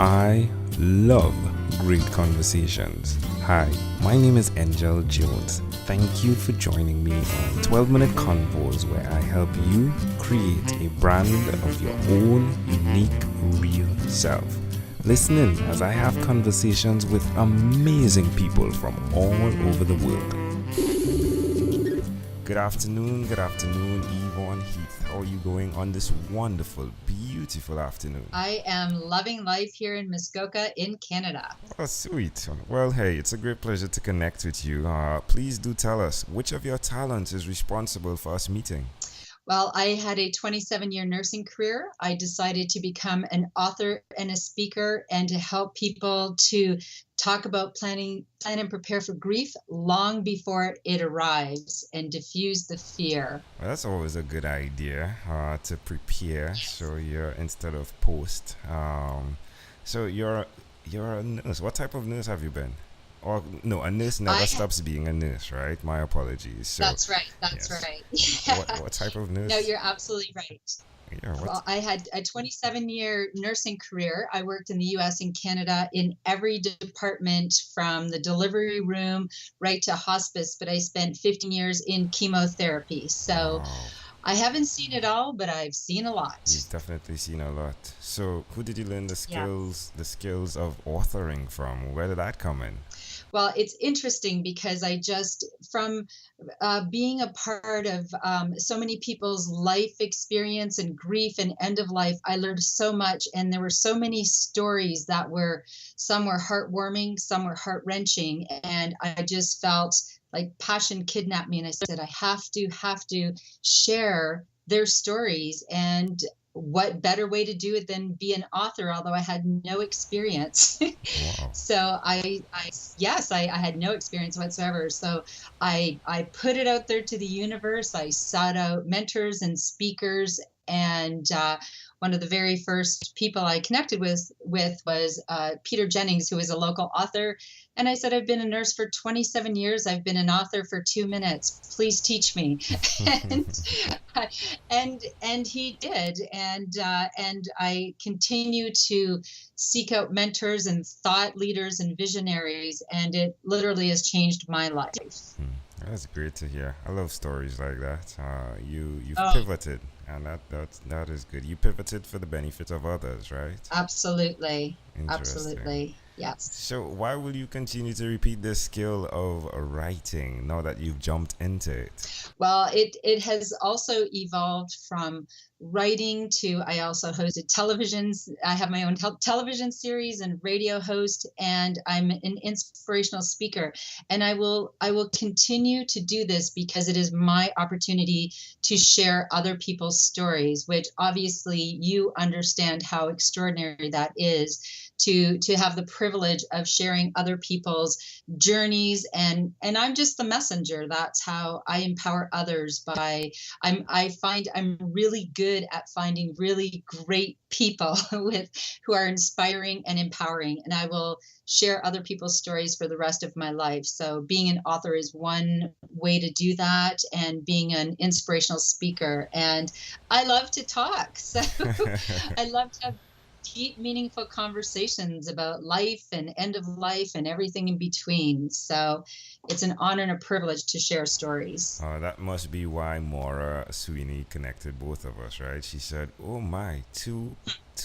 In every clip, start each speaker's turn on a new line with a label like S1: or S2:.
S1: I love great conversations. Hi, my name is Angel Jones. Thank you for joining me on 12-minute convos where I help you create a brand of your own unique, real self. Listen in as I have conversations with amazing people from all over the world. Good afternoon, Yvonne Heath. How are you going on this wonderful, beautiful afternoon?
S2: I am loving life here in Muskoka in Canada.
S1: Oh, sweet. Well, hey, it's a great pleasure to connect with you. Please do tell us which of your talents is responsible for us meeting.
S2: Well, I had a 27-year nursing career. I decided to become an author and a speaker and to help people to talk about plan and prepare for grief long before it arrives and diffuse the fear.
S1: Well, that's always a good idea to prepare. So you're instead of post. So you're a nurse. What type of nurse have you been? Or no, a nurse never stops being a nurse, right? My apologies. So
S2: That's right. That's
S1: yes.
S2: right.
S1: What type of nurse?
S2: No, you're absolutely right.
S1: Yeah.
S2: Well, I had a 27-year nursing career. I worked in the US and Canada in every department from the delivery room right to hospice, but I spent 15 years in chemotherapy. So
S1: Wow.
S2: I haven't seen it all, but I've seen a lot.
S1: You've definitely seen a lot. So who did you learn
S2: Yeah.
S1: the skills of authoring from? Where did that come in?
S2: Well, it's interesting because I just, from being a part of so many people's life experience and grief and end of life, I learned so much. And there were so many stories that were, some were heartwarming, some were heart-wrenching. And I just felt like passion kidnapped me. And I said, I have to share their stories. And what better way to do it than be an author, although I had no experience.
S1: Wow.
S2: So I had no experience whatsoever. So I put it out there to the universe. I sought out mentors and speakers, and one of the very first people I connected with was Peter Jennings, who is a local author. And I said, I've been a nurse for 27 years. I've been an author for 2 minutes. Please teach me. and he did. And I continue to seek out mentors and thought leaders and visionaries. And it literally has changed my life.
S1: That's great to hear. I love stories like that. You've
S2: Oh,
S1: pivoted, and that is good. You pivoted for the benefit of others, right?
S2: absolutely.
S1: Interesting.
S2: Absolutely. Yes.
S1: So why will you continue to repeat this skill of writing now that you've jumped into it?
S2: Well, it has also evolved from writing to, I also hosted televisions. I have my own television series and radio host, and I'm an inspirational speaker. And I will continue to do this because it is my opportunity to share other people's stories, which obviously you understand how extraordinary that is, to have the privilege of sharing other people's journeys, and I'm just the messenger. That's how I empower others. I find I'm really good at finding really great people who are inspiring and empowering, and I will share other people's stories for the rest of my life. So being an author is one way to do that, and being an inspirational speaker. And I love to talk. So I love to have deep, meaningful conversations about life and end of life and everything in between. So it's an honor and a privilege to share stories.
S1: That must be why Maura Sweeney connected both of us, right? She said, "Oh my, two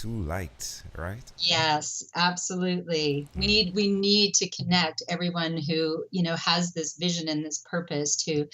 S1: lights, right?"
S2: Yes, absolutely. We need to connect everyone who, has this vision and this purpose to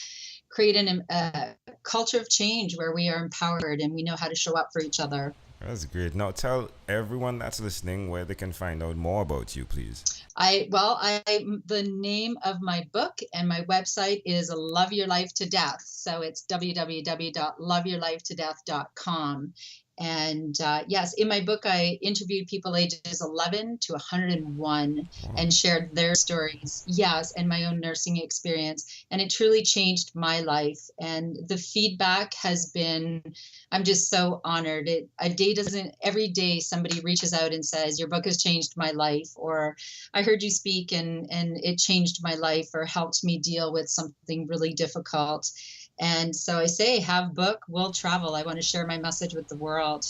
S2: create a culture of change where we are empowered and we know how to show up for each other.
S1: That's great. Now tell everyone that's listening where they can find out more about you, please.
S2: The name of my book and my website is Love Your Life to Death. So it's www.loveyourlifetodeath.com. And yes, in my book, I interviewed people ages 11 to 101
S1: Wow.
S2: and shared their stories. Yes, and my own nursing experience. And it truly changed my life. And the feedback has been, I'm just so honored. Every day somebody reaches out and says, your book has changed my life, or I heard you speak and it changed my life or helped me deal with something really difficult. And so I say, have book, we'll travel. I want to share my message with the world.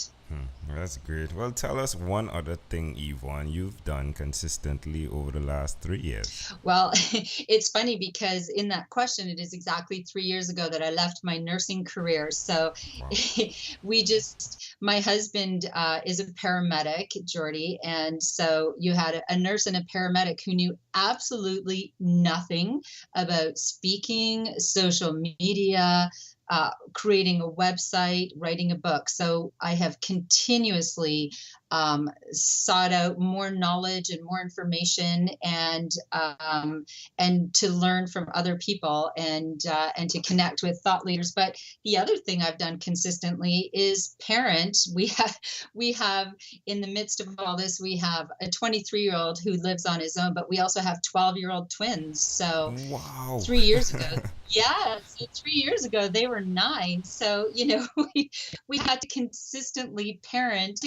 S1: That's great. Well, tell us one other thing, Yvonne, you've done consistently over the last 3 years.
S2: Well, it's funny because in that question, it is exactly 3 years ago that I left my nursing career. So
S1: Wow.
S2: my husband is a paramedic, Geordie. And so you had a nurse and a paramedic who knew absolutely nothing about speaking, social media, creating a website, writing a book. So I have continuously sought out more knowledge and more information, and to learn from other people, and to connect with thought leaders. But the other thing I've done consistently is parent. We have in the midst of all this, we have a 23-year-old who lives on his own, but we also have 12-year-old twins. So
S1: Wow.
S2: 3 years ago, yeah, so 3 years ago they were 9. So we had to consistently parent,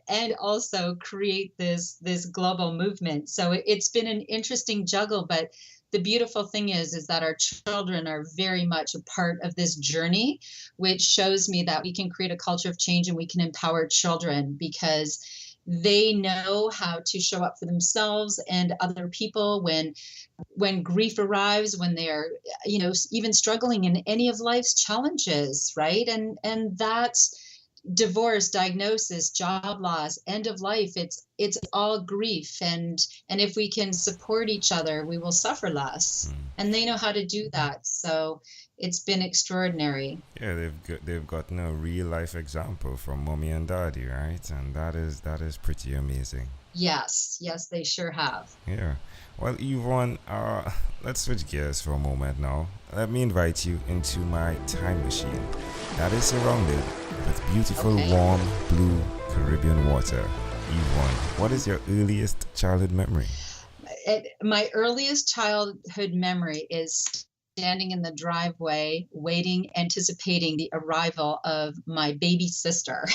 S2: and also create this global movement. So it's been an interesting juggle, but the beautiful thing is that our children are very much a part of this journey, which shows me that we can create a culture of change and we can empower children because they know how to show up for themselves and other people when grief arrives, when they're even struggling in any of life's challenges, right? And that's divorce, diagnosis, job loss, end of life. It's all grief, and if we can support each other, we will suffer less. And they know how to do that. So it's been extraordinary.
S1: Yeah, they've gotten a real life example from mommy and daddy, right? And that is pretty amazing.
S2: Yes, they sure have.
S1: Yeah. Well, Yvonne, let's switch gears for a moment now. Let me invite you into my time machine that is surrounded with beautiful,
S2: Okay.
S1: warm, blue Caribbean water. Yvonne, what is your earliest childhood memory?
S2: My earliest childhood memory is standing in the driveway, waiting, anticipating the arrival of my baby sister,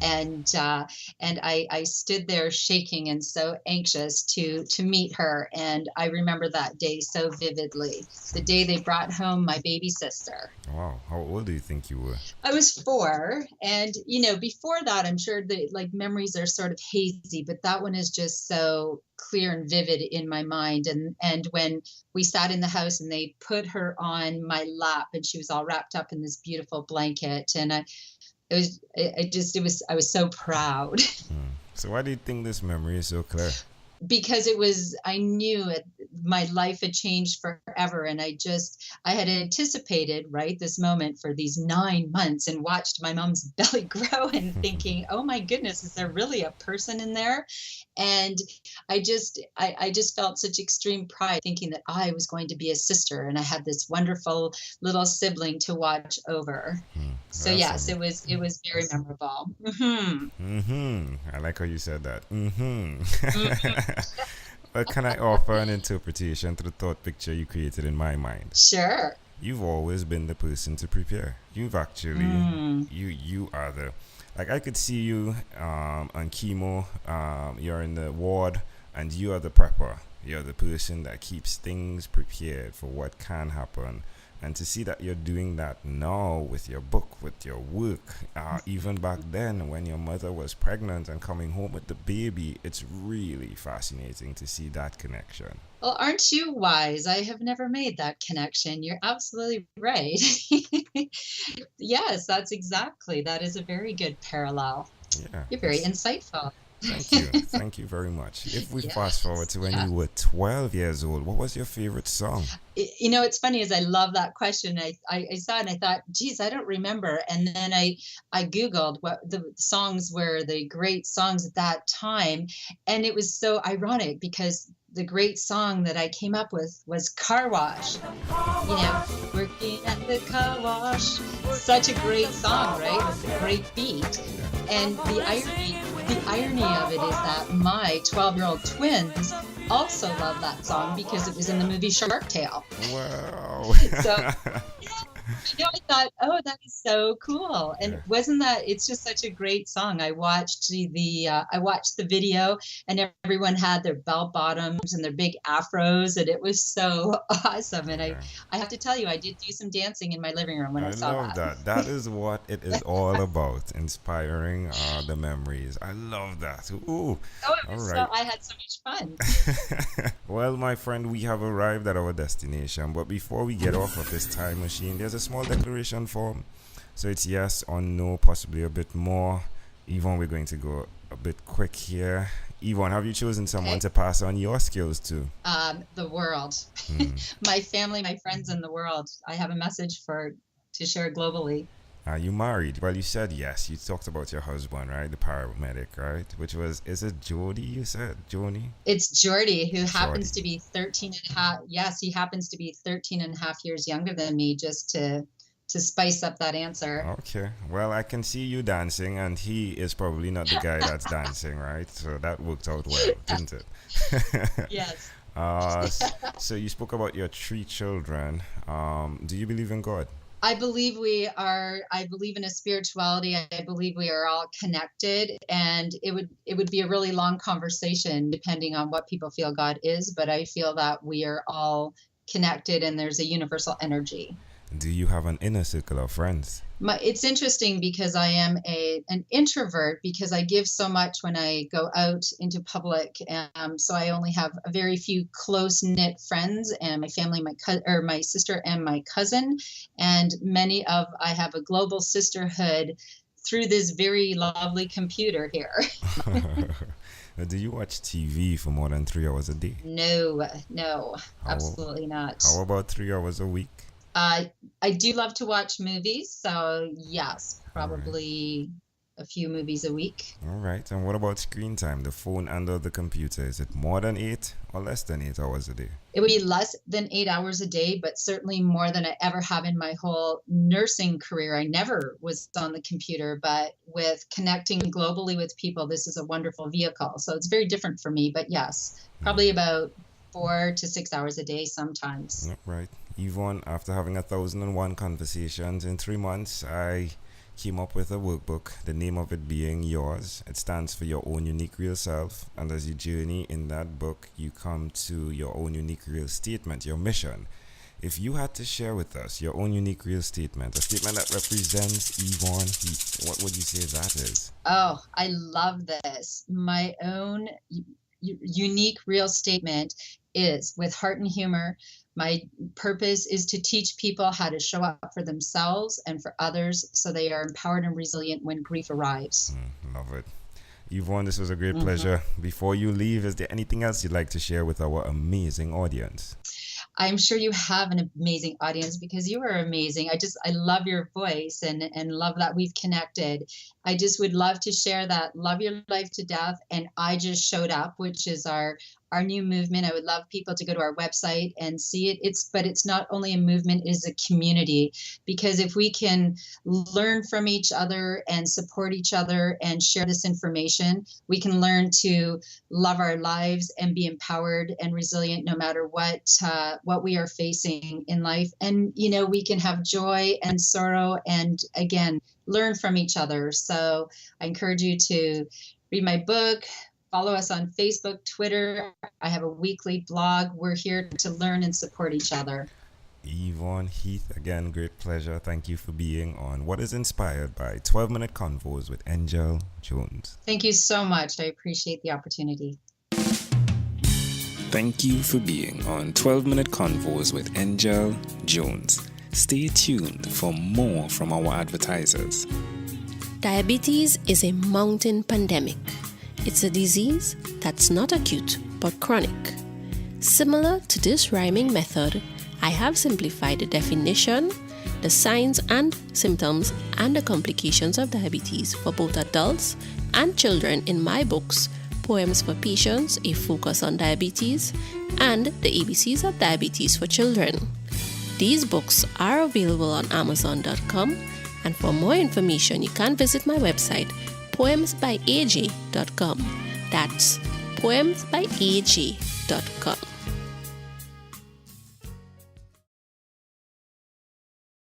S2: and I stood there shaking and so anxious to meet her. And I remember that day so vividly. The day they brought home my baby sister.
S1: Wow, how old do you think you were?
S2: I was 4, and before that, I'm sure that like memories are sort of hazy, but that one is just so clear and vivid in my mind. And when we sat in the house and they put her on my lap, and she was all wrapped up in this beautiful blanket, and I was so proud.
S1: So why do you think this memory is so clear?
S2: Because I knew my life had changed forever, and I had anticipated, right, this moment for these 9 months, and watched my mom's belly grow, and thinking, oh my goodness, is there really a person in there? And I just felt such extreme pride thinking that I was going to be a sister, and I had this wonderful little sibling to watch over. So yes,
S1: Awesome.
S2: it was very memorable.
S1: I like how you said that.
S2: Mhm.
S1: But can I offer an interpretation to the thought picture you created in my mind?
S2: Sure.
S1: You've always been the person to prepare. You've actually
S2: Mm.
S1: you are the, like, I could see you on chemo. You're in the ward, and you are the prepper. You're the person that keeps things prepared for what can happen. And to see that you're doing that now with your book, with your work, even back then when your mother was pregnant and coming home with the baby, it's really fascinating to see that connection.
S2: Well, aren't you wise? I have never made that connection. You're absolutely right. Yes, that is a very good parallel.
S1: Yeah,
S2: You're very
S1: it's,
S2: insightful.
S1: thank you. Thank you very much. If we fast forward
S2: Yes,
S1: to when
S2: yeah.
S1: you were 12 years old, what was your favorite song?
S2: It's funny, is I love that question. I saw it and I thought, geez, I don't remember. And then I Googled what the songs were, the great songs at that time. And it was so ironic because the great song that I came up with was Car Wash. Working at the car wash. Such a great song, right? With a great beat. And the irony of it is that my 12-year-old twins also love that song because it was in the movie Shark Tale.
S1: Wow.
S2: So I thought, oh, that is so cool. And
S1: Yeah.
S2: wasn't that, it's just such a great song. I watched I watched the video, and everyone had their bell bottoms and their big afros, and it was so awesome. And
S1: Yeah.
S2: I have to tell you, I did do some dancing in my living room when I
S1: I
S2: saw
S1: love
S2: that.
S1: that. That is what it is all about, inspiring the memories. I love that. Ooh,
S2: Oh, it
S1: all
S2: was
S1: right.
S2: I had so much fun.
S1: Well, my friend, we have arrived at our destination. But before we get off of this time machine, there's a small declaration form. So it's yes or no, possibly a bit more. Yvonne, we're going to go a bit quick here. Yvonne, have you chosen someone
S2: Okay.
S1: to pass on your skills to?
S2: The world,
S1: Hmm.
S2: my family, my friends in the world. I have a message to share globally.
S1: Are you married? Well, you said yes. You talked about your husband, right? The paramedic, right? Which was, is it Geordie you said? Joni?
S2: It's Geordie, who happens
S1: Geordie.
S2: to be 13 and a half. Yes, he happens to be 13 and a half years younger than me, just to spice up that answer.
S1: Okay. Well, I can see you dancing, and he is probably not the guy that's dancing, right? So that worked out well, didn't it?
S2: Yes.
S1: So you spoke about your three children. Do you believe in God?
S2: I believe in a spirituality. I believe we are all connected, and it would be a really long conversation depending on what people feel God is, but I feel that we are all connected and there's a universal energy.
S1: Do you have an inner circle of friends?
S2: It's interesting because I am an introvert, because I give so much when I go out into public. So I only have a very few close knit friends, and my family, my sister and my cousin, and I have a global sisterhood through this very lovely computer here.
S1: Do you watch TV for more than 3 hours a day?
S2: No,
S1: How,
S2: absolutely not.
S1: how about 3 hours a week?
S2: I do love to watch movies, so yes,
S1: All right.
S2: probably a few movies a week.
S1: All right. And what about screen time? The phone and or the computer? Is it more than 8 or less than 8 hours a day?
S2: It would be less than 8 hours a day, but certainly more than I ever have in my whole nursing career. I never was on the computer, but with connecting globally with people, this is a wonderful vehicle. So it's very different for me, but yes, probably about 4 to 6 hours a day sometimes.
S1: Yep, right. Yvonne, after having 1,001 conversations in 3 months, I came up with a workbook, the name of it being Yours. It stands for Your Own Unique Real Self. And as you journey in that book, you come to your own unique real statement, your mission. If you had to share with us your own unique real statement, a statement that represents Yvonne Heath, what would you say that is?
S2: Oh, I love this. My own unique real statement is, with heart and humor, my purpose is to teach people how to show up for themselves and for others so they are empowered and resilient when grief arrives.
S1: Love it. Yvonne, this was a great
S2: Mhm.
S1: pleasure. Before you leave, is there anything else you'd like to share with our amazing audience?
S2: I'm sure you have an amazing audience because you are amazing. I love your voice and love that we've connected. I just would love to share that Love Your Life to Death and I Just Showed Up, which is our new movement. I would love people to go to our website and see it. But it's not only a movement, it is a community, because if we can learn from each other and support each other and share this information, we can learn to love our lives and be empowered and resilient no matter what we are facing in life. And we can have joy and sorrow, and again, learn from each other. So I encourage you to read my book, follow us on Facebook, Twitter. I have a weekly blog. We're here to learn and support each other.
S1: Yvonne Heath, again, great pleasure. Thank you for being on what is inspired by 12-Minute Convos with Angel Jones.
S2: Thank you so much. I appreciate the opportunity.
S1: Thank you for being on 12-Minute Convos with Angel Jones. Stay tuned for more from our advertisers.
S3: Diabetes is a mountain pandemic. It's a disease that's not acute but chronic. Similar to this rhyming method, I have simplified the definition, the signs and symptoms, and the complications of diabetes for both adults and children in my books, Poems for Patients, A Focus on Diabetes, and The ABCs of Diabetes for Children. These books are available on Amazon.com, and for more information, you can visit my website, poemsbyaj.com. That's poemsbyaj.com.